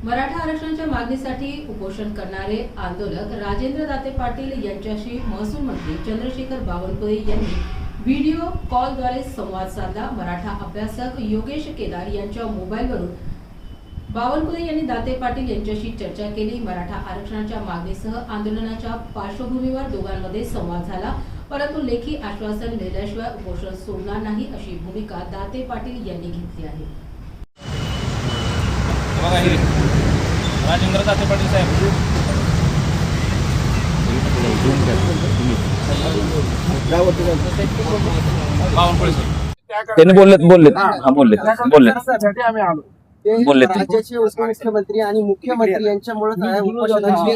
मराठा आरक्षणाच्या मागणीसाठी उपोषण करणारे आंदोलक राजेंद्र दाते पाटील यांच्याशी महसूल मंत्री चंद्रशेखर बावनकुळे यांनी व्हिडिओ कॉलद्वारे संवाद साधला। मराठा अभ्यासक योगेश केदार यांच्या मोबाईलवरून बावनकुळे यांनी दाते पाटील यांच्याशी चर्चा केली। मराठा आरक्षणाच्या मागणीसह आंदोलनाच्या पार्श्वभूमीवर दोघांमध्ये संवाद झाला, परंतु लेखी आश्वासन दिल्याशिवाय उपोषण सोडणार नाही अशी भूमिका दाते पाटील यांनी घेतली आहे। राजेंद्र दाते पाटील साहेब त्यांनी बोललेत राज्याचे उपमुख्यमंत्री आणि मुख्यमंत्री यांच्यामुळे उपोषणाची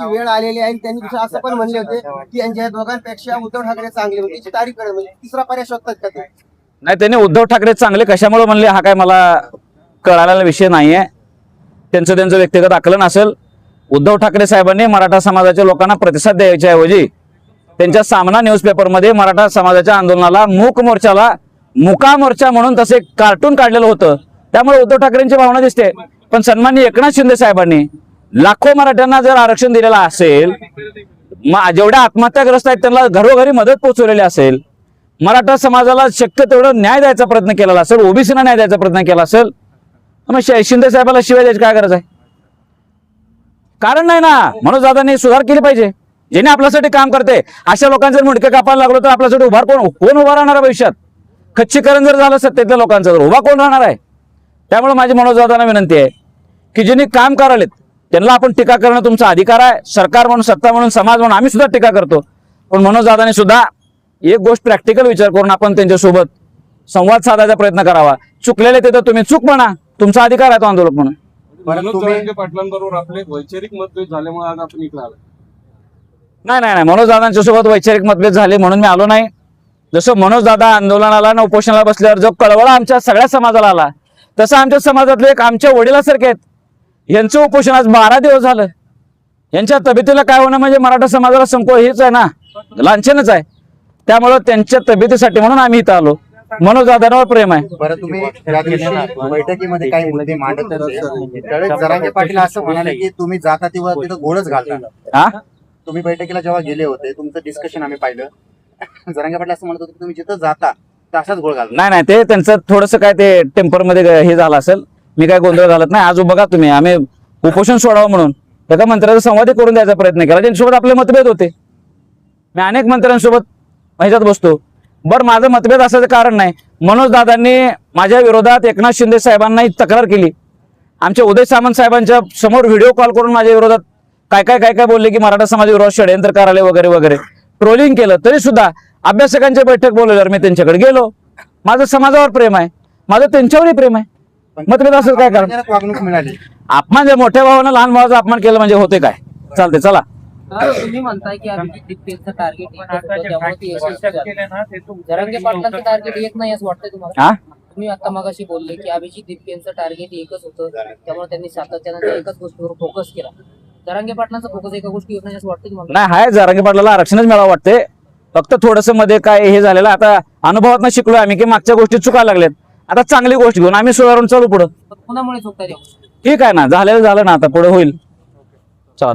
वेळ आलेली आहे। त्यांनी दुसरं असं पण म्हणले होते की यांच्या दोघांपेक्षा उद्धव ठाकरे चांगले होते, त्याची तारीख म्हणजे तिसरा पर्याय शोधतात का ते? नाही, त्यांनी उद्धव ठाकरे चांगले कशामुळे म्हणले हा काय मला कळालेला विषय नाहीये। त्यांचं व्यक्तिगत आकलन असेल। उद्धव ठाकरे साहेबांनी मराठा समाजाच्या लोकांना प्रतिसाद द्यायच्या ऐवजी त्यांच्या सामना न्यूजपेपरमध्ये मराठा समाजाच्या आंदोलनाला मूक मोर्चाला मुका मोर्चा म्हणून तसे कार्टून काढलेलं होतं। त्यामुळे उद्धव ठाकरेंची भावना दिसते। पण सन्माननीय एकनाथ शिंदे साहेबांनी लाखो मराठ्यांना जर आरक्षण दिलेलं असेल, जेवढ्या आत्महत्याग्रस्त आहेत त्यांना घरोघरी मदत पोहोचवलेली असेल, मराठा समाजाला शक्य तेवढं न्याय द्यायचा प्रयत्न केलेला असेल, ओबीसीना न्याय द्यायचा प्रयत्न केला असेल, मग शिंदे साहेबाला शिवाय द्यायची काय गरज आहे? कारण नाही ना। मनोज दादांनी सुधार केली पाहिजे। ज्याने आपल्यासाठी काम करते अशा लोकांचे मुंडके कापायला लागलो तर आपल्यासाठी कोण उभा राहणार भविष्यात? खच्चीकरण जर झालं सत्तेतल्या लोकांचं तर उभा कोण राहणार आहे? त्यामुळे माझी मनोज दादांना विनंती आहे की ज्यांनी काम करालेत त्यांना आपण टीका करणं तुमचा अधिकार आहे। सरकार म्हणून, सत्ता म्हणून, समाज म्हणून आम्ही सुद्धा टीका करतो, पण मनोज दादांनी सुद्धा एक गोष्ट प्रॅक्टिकल विचार करून आपण त्यांच्यासोबत संवाद साधायचा प्रयत्न करावा। चुकलेले ते तर तुम्ही चूक म्हणा, तुमचा अधिकार आहे तो आंदोलक म्हणून। पाटलांबरोबर आपले वैचारिक मतभेद झाल्यामुळे आज आपण इकडे आलो। नाही, मनोज दादांच्या सोबत वैचारिक मतभेद झाले म्हणून मी आलो नाही। जसं मनोज दादा आंदोलनाला न उपोषणाला बसल्यावर जो कळवळा आमच्या सगळ्या समाजाला आला, तसं आमच्या समाजातले एक आमच्या वडिलासारखे आहेत, यांचं उपोषण आज 12 दिवस झालं। यांच्या तब्येतीला काय होणं म्हणजे मराठा समाजाला संकोच हेच आहे ना, लांछनच आहे। त्यामुळे त्यांच्या तब्येतीसाठी म्हणून आम्ही इथं आलो। मनोज दादांवर प्रेम आहे। बरं, तुम्ही बैठकीमध्ये काही मुद्दे मांडत होते, त्यावेळेस जरांगे पाटील असं म्हणाले की तुम्ही जाता तेव्हा तिथं गोळच घालता। हा, तुम्ही बैठकीला जेव्हा गेले होते तुमचं डिस्कशन आम्ही पाहिलं, जरांगे पाटील असं म्हणत होते की तुम्ही जिथं जाता तर असाच गोळ घालता। नाही, ते त्यांचं थोडंसं काय ते टेम्परमध्ये हे झालं असेल। मी काय गोंधळ घालत नाही। आज बघा तुम्ही, आम्ही उपोषण सोडावं म्हणून एका मंत्र्याचा संवाद करून द्यायचा प्रयत्न केला, ज्यांच्यासोबत आपले मतभेद होते। मी अनेक मंत्र्यांसोबत ह्याच्यात बसतो। बरं, माझं मतभेद असायचं कारण नाही। मनोज दादांनी माझ्या विरोधात एकनाथ शिंदे साहेबांना तक्रार केली। आमच्या उदय सामंत साहेबांच्या समोर व्हिडिओ कॉल करून माझ्या विरोधात काय बोलले की मराठा समाज विरोधात षडयंत्र कराले वगैरे ट्रोलिंग केलं। तरी सुद्धा अभ्यासकांची बैठक बोलवल्यावर मी त्यांच्याकडे गेलो। माझं समाजावर प्रेम आहे, माझं त्यांच्यावरही प्रेम आहे। मतभेद असेल काय कारण? वागणूक मिळाली। अपमान, जर मोठ्या भावानं लहान भावाचा अपमान केलं म्हणजे होते काय? चालते, चला। तुम्ही म्हणताय की अभिजित टार्गेट जरांगे पाटलांचं टार्गेट एक नाही असं वाटतंय तुम्हाला? तुम्ही आता मगाशी बोलले की अभिजित दिपकेंचं टार्गेट एकच होतं, त्यामुळे त्यांनी सातत्यानं एकाच गोष्टीवर फोकस केला। जरांगे पाटलांचा फोकस एका गोष्टीवर नाही असं वाटतं तुम्हाला? नाही, हाय, जरांगे पाटलाला आरक्षणच मिळावं वाटते। फक्त थोडंसं मध्ये काय हे झालेलं, आता अनुभवातनं शिकलोय आम्ही की मागच्या गोष्टी चुकायला लागल्यात। आता चांगली गोष्ट घेऊन आम्ही सुधारून चालू पुढं। कोणामुळे चुकताय? ठीक आहे ना, झालेलं झालं ना, आता पुढे होईल।